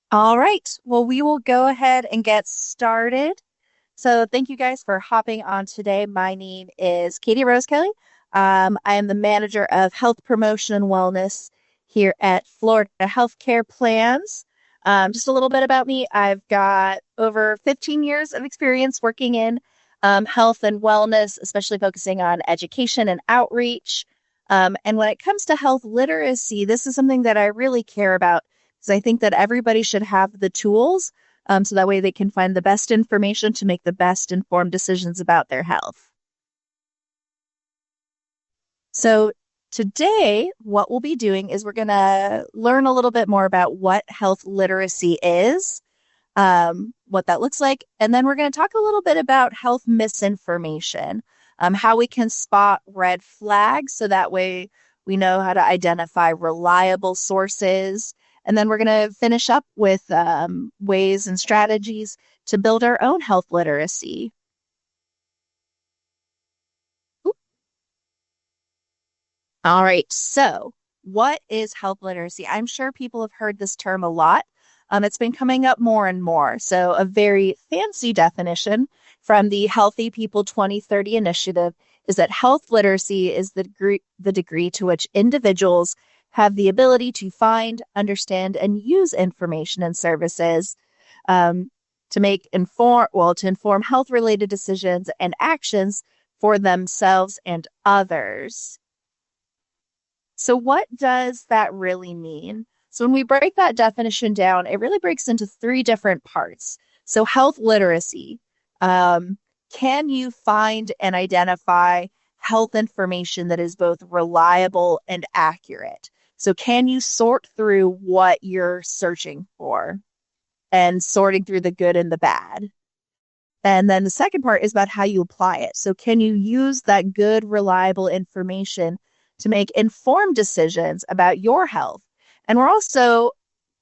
All right. Well, we will go ahead and get started. So, thank you guys for hopping on today. My name is Catie Rosekelly. I am the manager of health promotion and wellness here at Florida Healthcare Plans. Just a little bit about me. I've got over 15 years of experience working in health and wellness, especially focusing on education and outreach. And when it comes to health literacy, this is something that I really care about because I think that everybody should have the tools so that way they can find the best information to make the best informed decisions about their health. So today, what we'll be doing is we're going to learn a little bit more about what health literacy is, what that looks like, and then we're going to talk a little bit about health misinformation, how we can spot red flags so that way we know how to identify reliable sources. And then we're going to finish up with ways and strategies to build our own health literacy. All right. So, what is health literacy? I'm sure people have heard this term a lot. It's been coming up more and more. So, a very fancy definition from the Healthy People 2030 initiative is that health literacy is the degree to which individuals have the ability to find, understand, and use information and services um, to inform health-related decisions and actions for themselves and others. So, what does that really mean? So, when we break that definition down, it really breaks into three different parts. So, health literacy. Um, can you find and identify health information that is both reliable and accurate? So, can you sort through what you're searching for and sorting through the good and the bad? And then the second part is about how you apply it. So, can you use that good, reliable information to make informed decisions about your health? And we're also,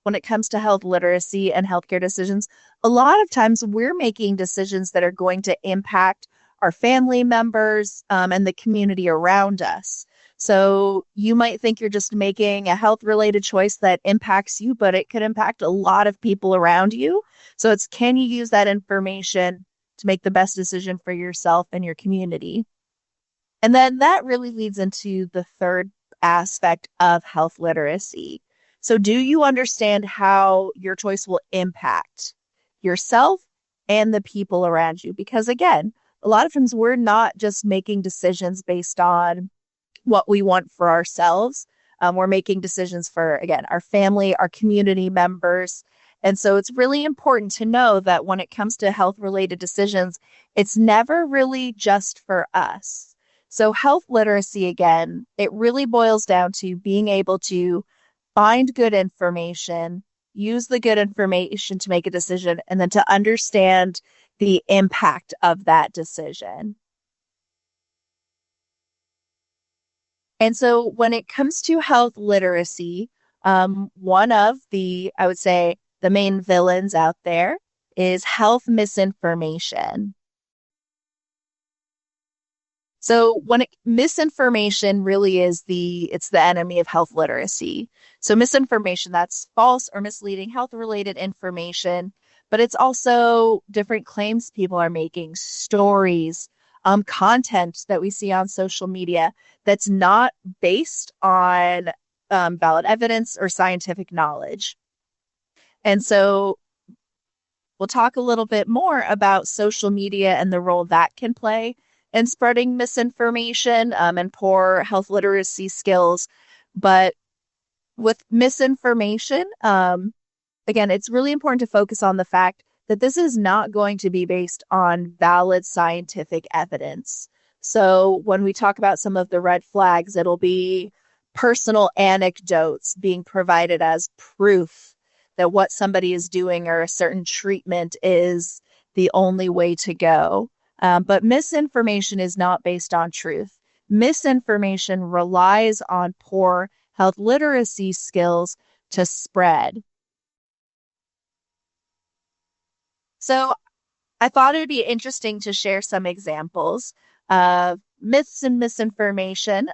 when it comes to health literacy and healthcare decisions, a lot of times we're making decisions that are going to impact our family members and the community around us. So, you might think you're just making a health related choice that impacts you, but it could impact a lot of people around you. So, it's can you use that information to make the best decision for yourself and your community? And then that really leads into the third aspect of health literacy. So, do you understand how your choice will impact yourself and the people around you? Because, again, a lot of times we're not just making decisions based on what we want for ourselves. We're making decisions for, again, our family, our community members. And so it's really important to know that when it comes to health related decisions, it's never really just for us. So, health literacy, again, it really boils down to being able to find good information, use the good information to make a decision, and then to understand the impact of that decision. And so when it comes to health literacy, one of I would say, the main villains out there is health misinformation. So misinformation really is it's the enemy of health literacy. So misinformation, that's false or misleading health related information, but it's also different claims people are making, stories, content that we see on social media that's not based on valid evidence or scientific knowledge. And so we'll talk a little bit more about social media and the role that can play in spreading misinformation and poor health literacy skills. But with misinformation, again, it's really important to focus on the fact that this is not going to be based on valid scientific evidence. So when we talk about some of the red flags, it'll be personal anecdotes being provided as proof that what somebody is doing or a certain treatment is the only way to go. But misinformation is not based on truth. Misinformation relies on poor health literacy skills to spread. So I thought it would be interesting to share some examples of myths and misinformation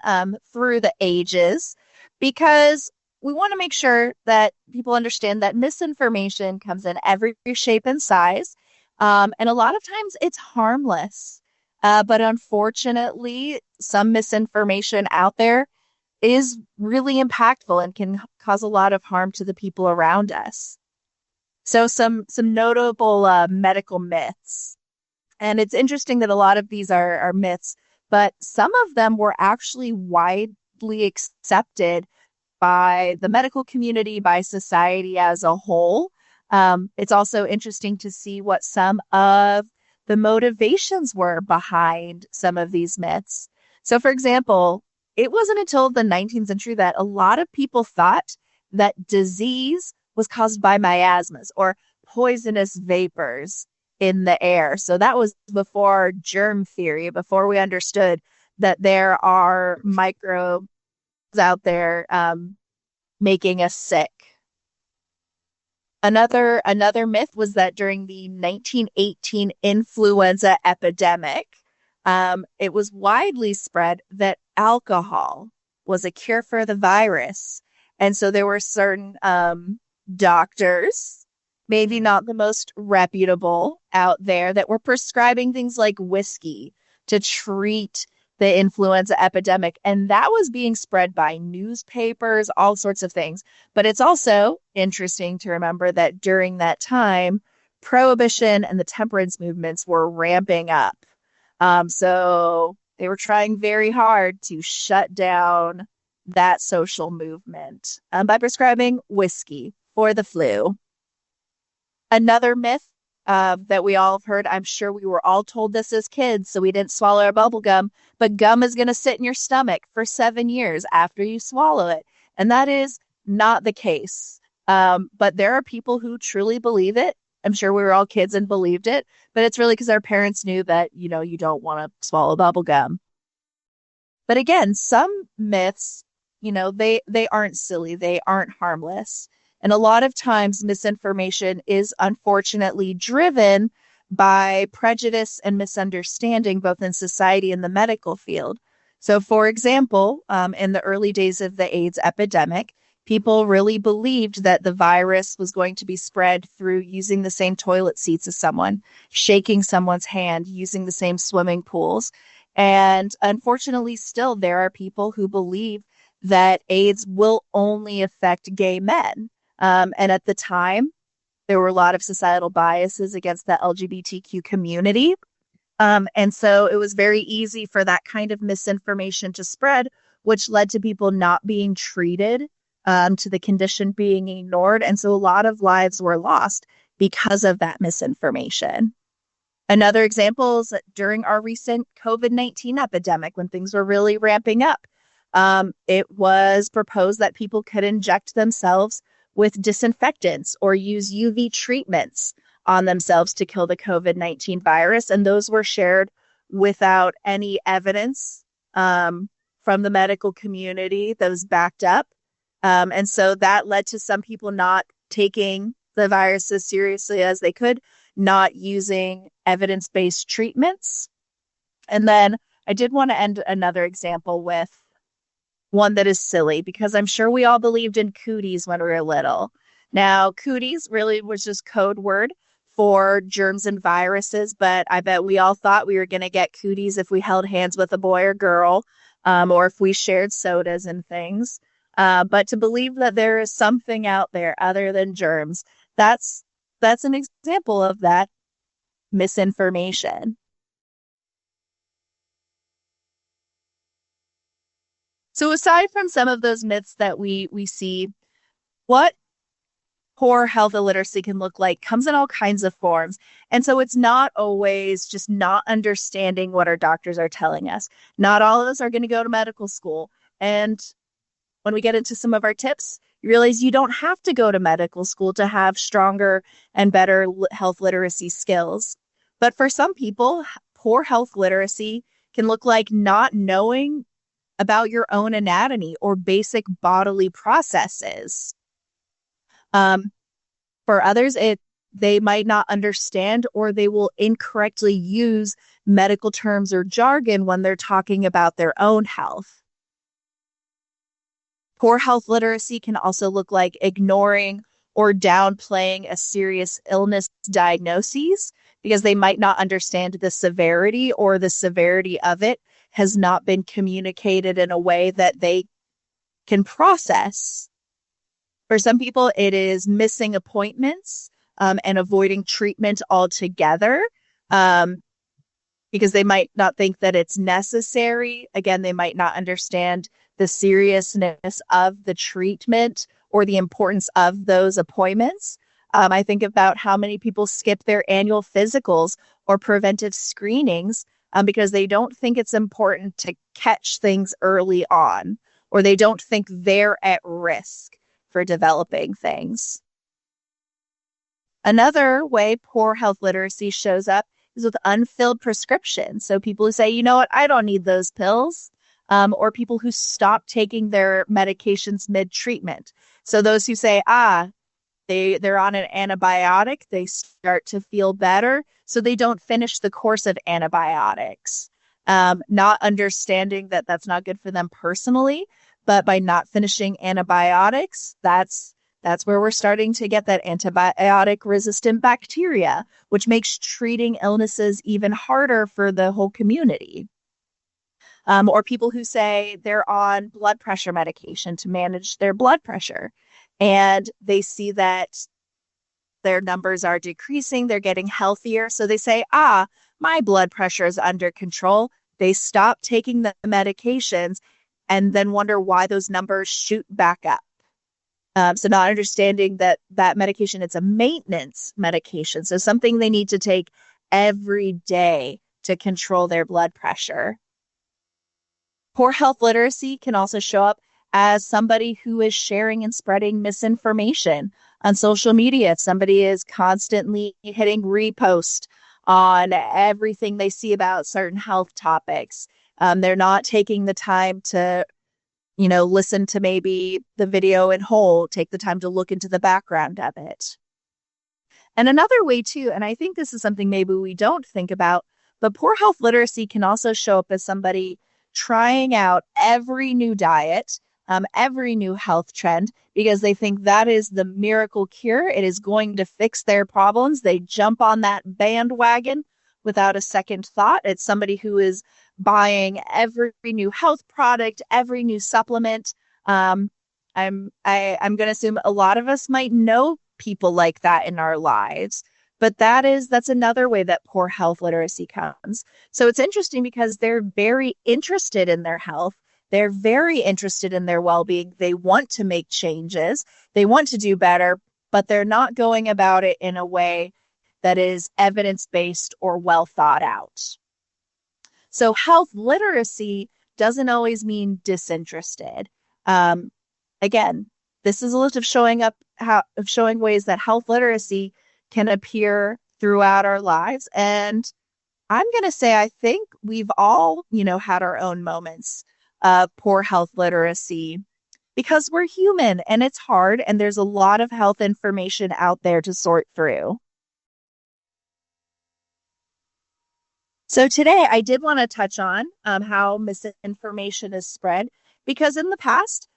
through the ages, because we want to make sure that people understand that misinformation comes in every shape and size. And a lot of times it's harmless. But unfortunately, some misinformation out there is really impactful and can cause a lot of harm to the people around us. So some notable medical myths. And it's interesting that a lot of these are myths, but some of them were actually widely accepted by the medical community, by society as a whole. It's also interesting to see what some of the motivations were behind some of these myths. So, for example, it wasn't until the 19th century that a lot of people thought that disease was caused by miasmas or poisonous vapors in the air. So that was before germ theory, before we understood that there are microbes out there making us sick. Another myth was that during the 1918 influenza epidemic, it was widely spread that alcohol was a cure for the virus. And so there were certain doctors, maybe not the most reputable out there, that were prescribing things like whiskey to treat the influenza epidemic. And that was being spread by newspapers, all sorts of things. But it's also interesting to remember that during that time, prohibition and the temperance movements were ramping up. So they were trying very hard to shut down that social movement by prescribing whiskey for the flu. Another myth that we all have heard, I'm sure we were all told this as kids, so we didn't swallow our bubble gum, but gum is going to sit in your stomach for 7 years after you swallow it. And that is not the case. But there are people who truly believe it. I'm sure we were all kids and believed it, but it's really because our parents knew that, you don't want to swallow bubble gum. But again, some myths, they aren't silly, they aren't harmless. And a lot of times misinformation is unfortunately driven by prejudice and misunderstanding, both in society and the medical field. So, for example, in the early days of the AIDS epidemic, people really believed that the virus was going to be spread through using the same toilet seats as someone, shaking someone's hand, using the same swimming pools. And unfortunately, still, there are people who believe that AIDS will only affect gay men. And at the time, there were a lot of societal biases against the LGBTQ community. And so it was very easy for that kind of misinformation to spread, which led to people not being treated, to the condition being ignored. And so a lot of lives were lost because of that misinformation. Another example is that during our recent COVID-19 epidemic, when things were really ramping up, it was proposed that people could inject themselves with disinfectants or use UV treatments on themselves to kill the COVID-19 virus. And those were shared without any evidence from the medical community that was backed up. And so that led to some people not taking the virus as seriously as they could, not using evidence-based treatments. And then I did want to end another example with one that is silly, because I'm sure we all believed in cooties when we were little. Now, cooties really was just code word for germs and viruses, but I bet we all thought we were going to get cooties if we held hands with a boy or girl, or if we shared sodas and things. But to believe that there is something out there other than germs, that's an example of that misinformation. So aside from some of those myths that we see, what poor health illiteracy can look like comes in all kinds of forms. And so it's not always just not understanding what our doctors are telling us. Not all of us are going to go to medical school. And when we get into some of our tips, you realize you don't have to go to medical school to have stronger and better health literacy skills. But for some people, poor health literacy can look like not knowing about your own anatomy or basic bodily processes. For others, they might not understand, or they will incorrectly use medical terms or jargon when they're talking about their own health. Poor health literacy can also look like ignoring or downplaying a serious illness diagnosis because they might not understand the severity, or the severity of it has not been communicated in a way that they can process. For some people, it is missing appointments and avoiding treatment altogether because they might not think that it's necessary. Again, they might not understand the seriousness of the treatment or the importance of those appointments. I think about how many people skip their annual physicals or preventive screenings because they don't think it's important to catch things early on, or they don't think they're at risk for developing things. Another way poor health literacy shows up is with unfilled prescriptions. So people who say, you know what, I don't need those pills, or people who stop taking their medications mid-treatment. So those who say, they're on an antibiotic, they start to feel better, so they don't finish the course of antibiotics, not understanding that that's not good for them personally, but by not finishing antibiotics, that's where we're starting to get that antibiotic resistant bacteria, which makes treating illnesses even harder for the whole community. Or people who say they're on blood pressure medication to manage their blood pressure, and they see that their numbers are decreasing, they're getting healthier. So they say, my blood pressure is under control. They stop taking the medications and then wonder why those numbers shoot back up. So not understanding that medication, it's a maintenance medication. So something they need to take every day to control their blood pressure. Poor health literacy can also show up as somebody who is sharing and spreading misinformation on social media. If somebody is constantly hitting repost on everything they see about certain health topics, they're not taking the time to listen to maybe the video in whole, take the time to look into the background of it. And another way too, and I think this is something maybe we don't think about, but poor health literacy can also show up as somebody trying out every new diet, every new health trend, because they think that is the miracle cure. It is going to fix their problems. They jump on that bandwagon without a second thought. It's somebody who is buying every new health product, every new supplement. I'm going to assume a lot of us might know people like that in our lives, but that's another way that poor health literacy comes. So it's interesting because they're very interested in their health. They're very interested in their well-being. They want to make changes. They want to do better, but they're not going about it in a way that is evidence-based or well thought out. So health literacy doesn't always mean disinterested. Again, this is a list of showing ways that health literacy can appear throughout our lives. And I'm going to say, I think we've all, had our own moments of poor health literacy because we're human and it's hard. And there's a lot of health information out there to sort through. So today I did want to touch on how misinformation is spread, because in the past,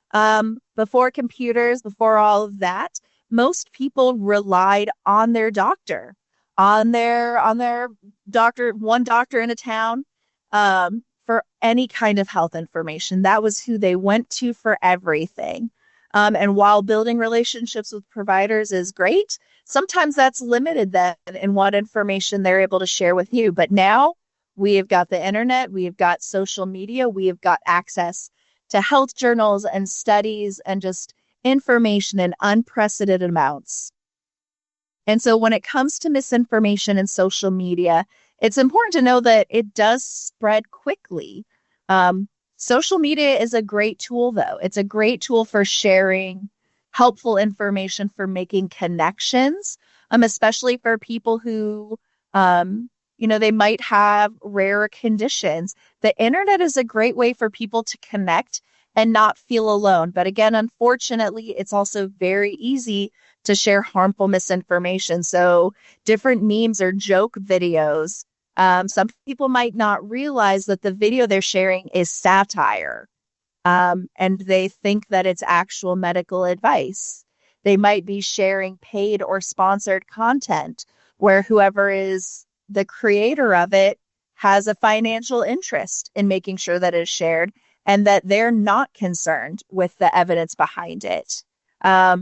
before computers, before all of that, most people relied on their doctor, on their doctor, one doctor in a town, for any kind of health information. That was who they went to for everything. And while building relationships with providers is great, sometimes that's limited then in what information they're able to share with you. But now we have got the internet, we have got social media, we have got access to health journals and studies and just information in unprecedented amounts. And so when it comes to misinformation in social media, it's important to know that it does spread quickly. Social media is a great tool, though. It's a great tool for sharing helpful information, for making connections, especially for people who, they might have rare conditions. The internet is a great way for people to connect and not feel alone. But again, unfortunately, it's also very easy to share harmful misinformation. So different memes or joke videos. Some people might not realize that the video they're sharing is satire. and they think that it's actual medical advice. They might be sharing paid or sponsored content where whoever is the creator of it has a financial interest in making sure that it's shared and that they're not concerned with the evidence behind it. A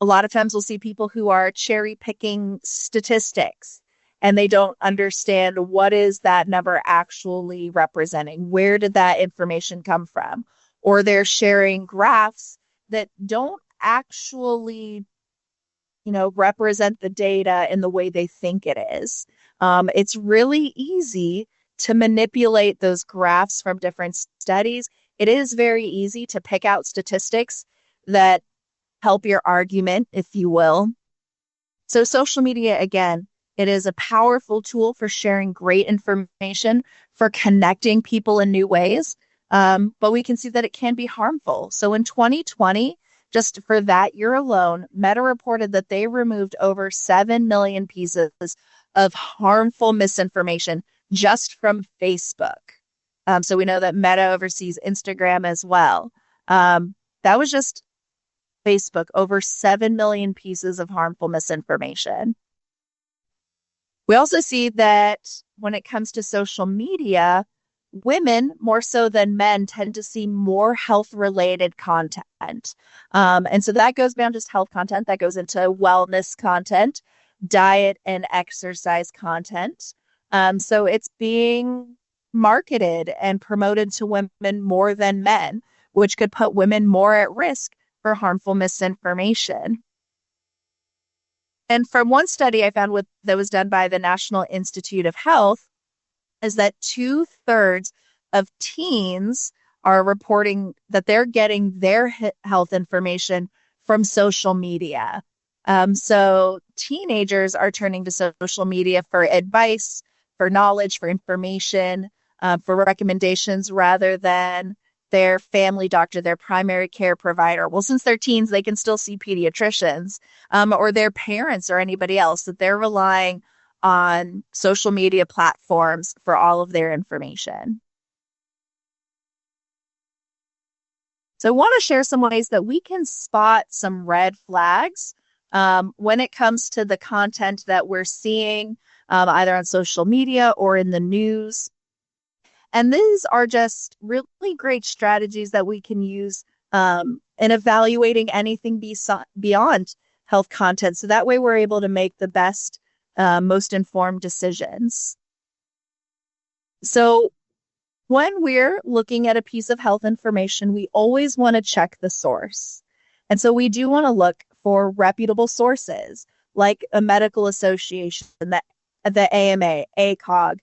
lot of times we'll see people who are cherry picking statistics and they don't understand what is that number actually representing? Where did that information come from? Or they're sharing graphs that don't actually, represent the data in the way they think it is. It's really easy to manipulate those graphs from different studies. It is very easy to pick out statistics that help your argument, if you will. So social media, again, it is a powerful tool for sharing great information, for connecting people in new ways. But we can see that it can be harmful. So in 2020, just for that year alone, Meta reported that they removed over 7 million pieces of harmful misinformation just from Facebook. So we know that Meta oversees Instagram as well. That was just Facebook, over 7 million pieces of harmful misinformation. We also see that when it comes to social media, women, more so than men, tend to see more health-related content. And so that goes beyond just health content. That goes into wellness content, diet and exercise content. So it's being marketed and promoted to women more than men, which could put women more at risk for harmful misinformation. And from one study I found that was done by the National Institute of Health is that 2/3 of teens are reporting that they're getting their health information from social media. So teenagers are turning to social media for advice, for knowledge, for information, for recommendations rather than their family doctor, their primary care provider. Well, since they're teens, they can still see pediatricians or their parents or anybody else, that they're relying on social media platforms for all of their information. So I want to share some ways that we can spot some red flags when it comes to the content that we're seeing either on social media or in the news. And these are just really great strategies that we can use in evaluating anything beyond health content. So that way we're able to make the best, most informed decisions. So when we're looking at a piece of health information, we always want to check the source. And so we do want to look for reputable sources like a medical association, the AMA, ACOG,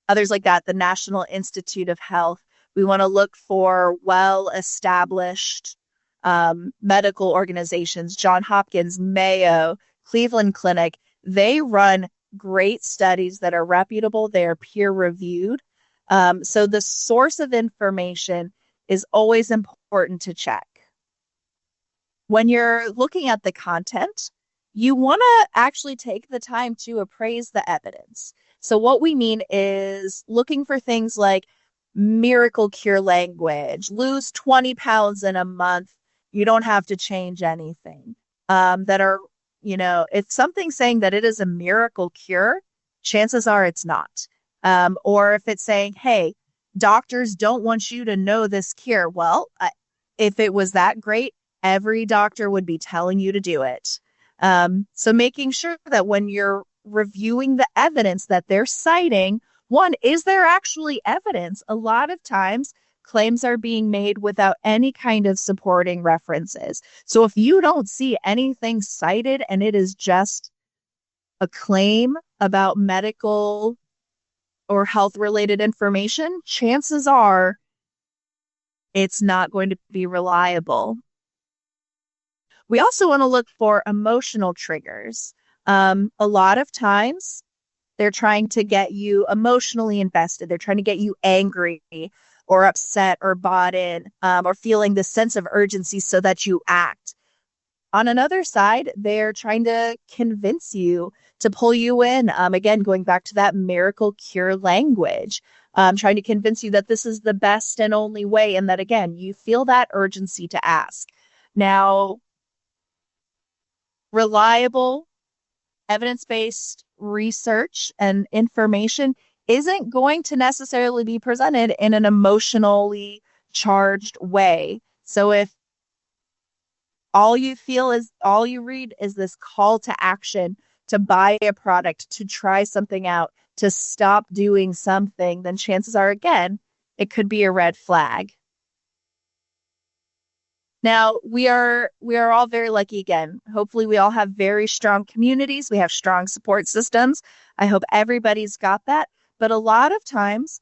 others like that, the National Institute of Health. We want to look for well-established medical organizations, Johns Hopkins, Mayo, Cleveland Clinic. They run great studies that are reputable. They are peer-reviewed. So the source of information is always important to check. When you're looking at the content, you want to actually take the time to appraise the evidence. So what we mean is looking for things like miracle cure language, lose 20 pounds in a month, you don't have to change anything. That are, it's something saying that it is a miracle cure, chances are it's not. Or if it's saying, hey, doctors don't want you to know this cure. Well, if it was that great, every doctor would be telling you to do it. So making sure that when you're reviewing the evidence that they're citing, one, is there actually evidence? A lot of times claims are being made without any kind of supporting references. So if you don't see anything cited and it is just a claim about medical or health related information, chances are it's not going to be reliable. We also want to look for emotional triggers. A lot of times they're trying to get you emotionally invested. They're trying to get you angry or upset or bought in or feeling this sense of urgency so that you act. on another side, they're trying to convince you to pull you in. Again, going back to that miracle cure language, trying to convince you that this is the best and only way. And that, again, you feel that urgency to ask. Now, reliable, evidence-based research and information isn't going to necessarily be presented in an emotionally charged way. So if all you read is this call to action to buy a product, to try something out, to stop doing something, then chances are, again, it could be a red flag. Now, we are all very lucky again. Hopefully we all have very strong communities. We have strong support systems. I hope everybody's got that. But a lot of times,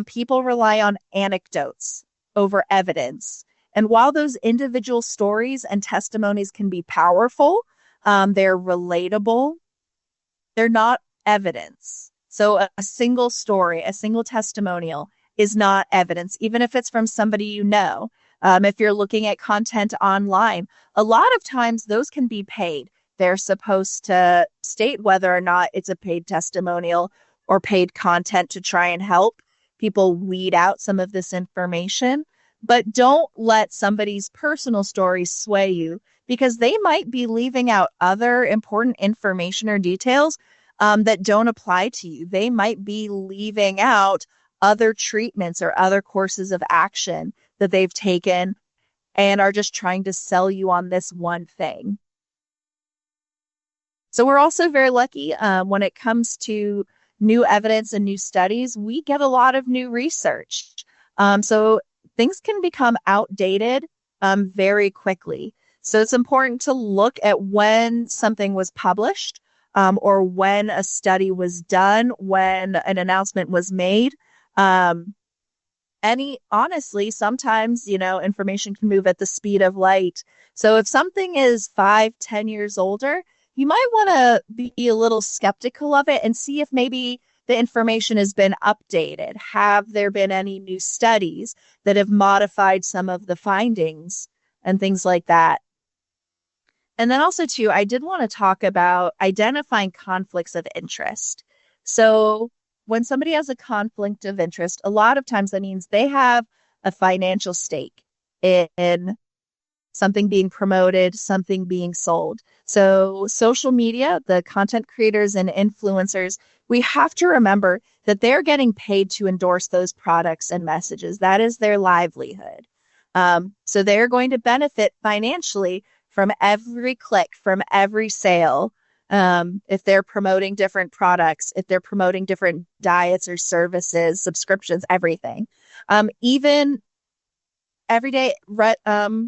people rely on anecdotes over evidence. And while those individual stories and testimonies can be powerful, they're relatable, they're not evidence. So a single story, a single testimonial is not evidence, even if it's from somebody you know. If you're looking at content online, a lot of times those can be paid. They're supposed to state whether or not it's a paid testimonial or paid content to try and help people weed out some of this information. But don't let somebody's personal story sway you, because they might be leaving out other important information or details that don't apply to you. They might be leaving out other treatments or other courses of action that they've taken and are just trying to sell you on this one thing. So we're also very lucky when it comes to new evidence and new studies. We get a lot of new research. So things can become outdated very quickly. So it's important to look at when something was published, or when a study was done, when an announcement was made. Honestly, sometimes, information can move at the speed of light. So if something is 5-10 years older, you might want to be a little skeptical of it and see if maybe the information has been updated. Have there been any new studies that have modified some of the findings and things like that? And then also, too, I did want to talk about identifying conflicts of interest. So when somebody has a conflict of interest, a lot of times that means they have a financial stake in something being promoted, something being sold. So social media, the content creators and influencers, we have to remember that they're getting paid to endorse those products and messages. That is their livelihood. So they're going to benefit financially from every click, from every sale. If they're promoting different products, if they're promoting different diets or services, subscriptions, everything. Even everyday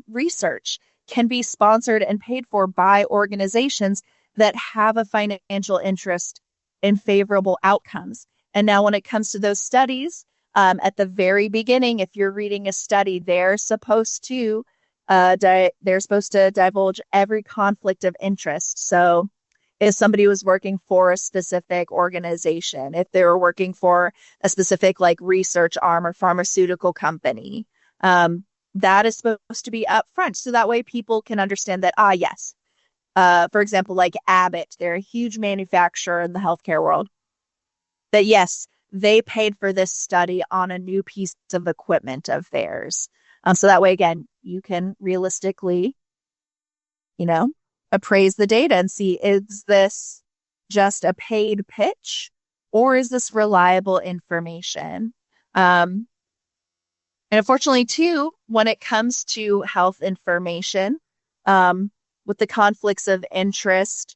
research can be sponsored and paid for by organizations that have a financial interest in favorable outcomes. And now when it comes to those studies, at the very beginning, if you're reading a study, they're supposed to divulge every conflict of interest. So if somebody was working for a specific organization, if they were working for a specific research arm or pharmaceutical company, that is supposed to be upfront. So that way people can understand that, yes, for example, like Abbott, they're a huge manufacturer in the healthcare world, that yes, they paid for this study on a new piece of equipment of theirs. So that way, again, you can realistically, appraise the data and see, is this just a paid pitch or is this reliable information? And unfortunately, too, when it comes to health information, with the conflicts of interest,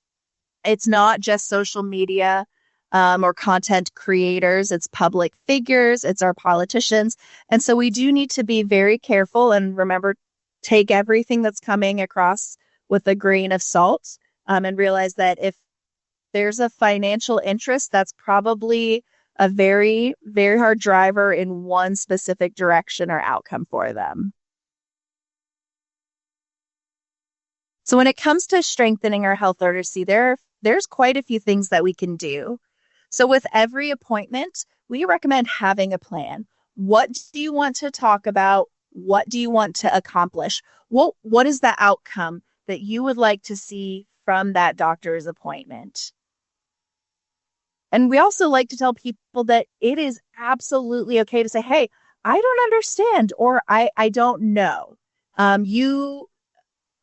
it's not just social media or content creators, it's public figures, it's our politicians. And so we do need to be very careful and remember, take everything that's coming across with a grain of salt, and realize that if there's a financial interest, that's probably a very, very hard driver in one specific direction or outcome for them. So when it comes to strengthening our health literacy, there's quite a few things that we can do. So with every appointment, we recommend having a plan. What do you want to talk about? What do you want to accomplish? What is the outcome that you would like to see from that doctor's appointment. And we also like to tell people that it is absolutely okay to say, hey, I don't understand, or I don't know. You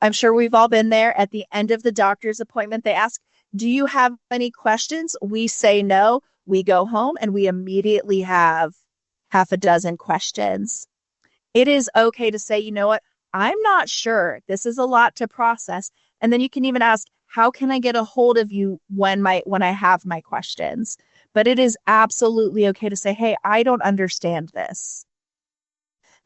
I'm sure we've all been there at the end of the doctor's appointment. They ask, do you have any questions? We say no. We go home and we immediately have half a dozen questions. It is okay to say, you know what? I'm not sure. This is a lot to process. And then you can even ask, how can I get a hold of you when I have my questions? But it is absolutely okay to say, hey, I don't understand this.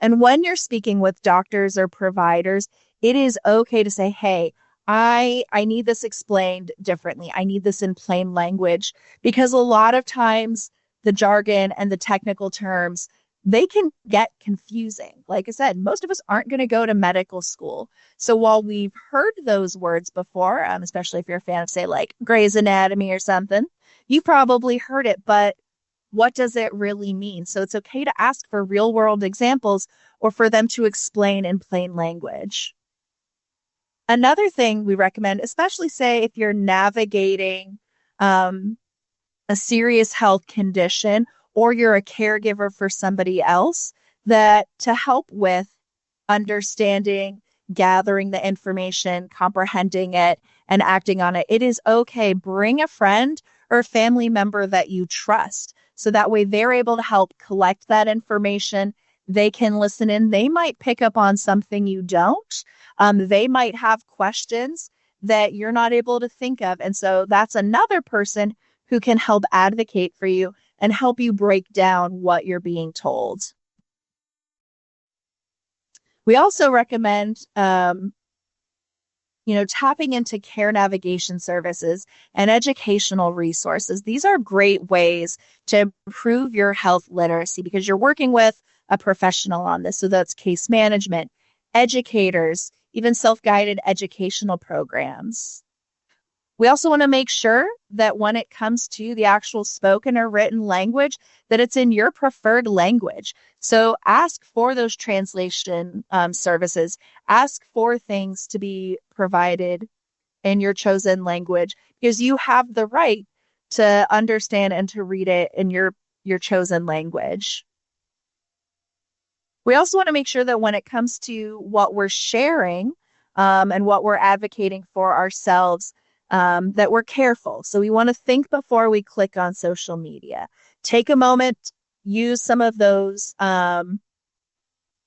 And when you're speaking with doctors or providers, it is okay to say, hey, I need this explained differently. I need this in plain language, because a lot of times the jargon and the technical terms, they can get confusing. Like I said, most of us aren't going to go to medical school. So while we've heard those words before, especially if you're a fan of, say, like Grey's Anatomy or something, you probably heard it, but what does it really mean? So it's okay to ask for real world examples or for them to explain in plain language. Another thing we recommend, especially say if you're navigating a serious health condition or you're a caregiver for somebody else, that to help with understanding, gathering the information, comprehending it, and acting on it, it is okay. Bring a friend or a family member that you trust. So that way they're able to help collect that information. They can listen in. They might pick up on something you don't. They might have questions that you're not able to think of. And so that's another person who can help advocate for you and help you break down what you're being told. We also recommend, tapping into care navigation services and educational resources. These are great ways to improve your health literacy because you're working with a professional on this. So that's case management, educators, even self-guided educational programs. We also want to make sure that when it comes to the actual spoken or written language, that it's in your preferred language. So ask for those translation services. Ask for things to be provided in your chosen language because you have the right to understand and to read it in your chosen language. We also want to make sure that when it comes to what we're sharing and what we're advocating for ourselves, that we're careful. So we want to think before we click on social media. Take a moment, use some of those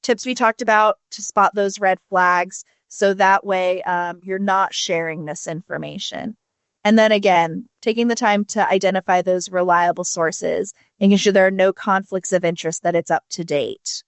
tips we talked about to spot those red flags. So that way you're not sharing this information. And then again, taking the time to identify those reliable sources, making sure there are no conflicts of interest, that it's up to date.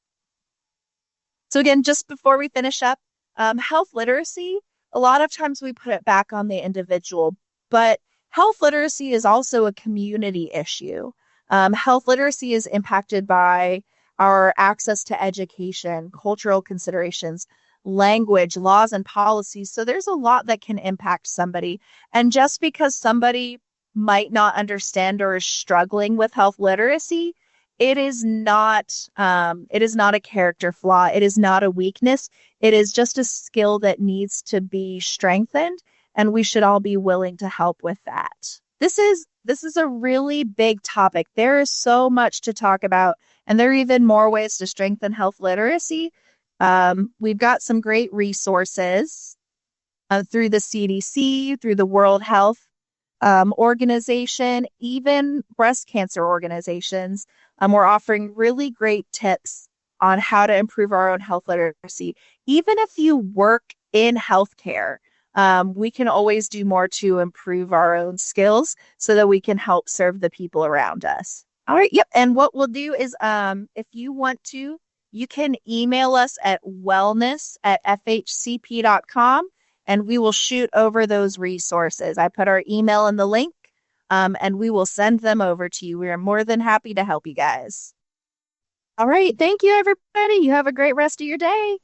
So again, just before we finish up, health literacy, a lot of times we put it back on the individual, but health literacy is also a community issue. Health literacy is impacted by our access to education, cultural considerations, language, laws, and policies. So there's a lot that can impact somebody. And just because somebody might not understand or is struggling with health literacy, it is not a character flaw. It is not a weakness. It is just a skill that needs to be strengthened, and we should all be willing to help with that. This is a really big topic. There is so much to talk about, and there are even more ways to strengthen health literacy. We've got some great resources through the CDC, through the World Health Organization, even breast cancer organizations. We're offering really great tips on how to improve our own health literacy. Even if you work in healthcare, we can always do more to improve our own skills so that we can help serve the people around us. All right. Yep. And what we'll do is if you want to, you can email us at wellness@fhcp.com and we will shoot over those resources. I put our email in the link. And we will send them over to you. We are more than happy to help you guys. All right. Thank you, everybody. You have a great rest of your day.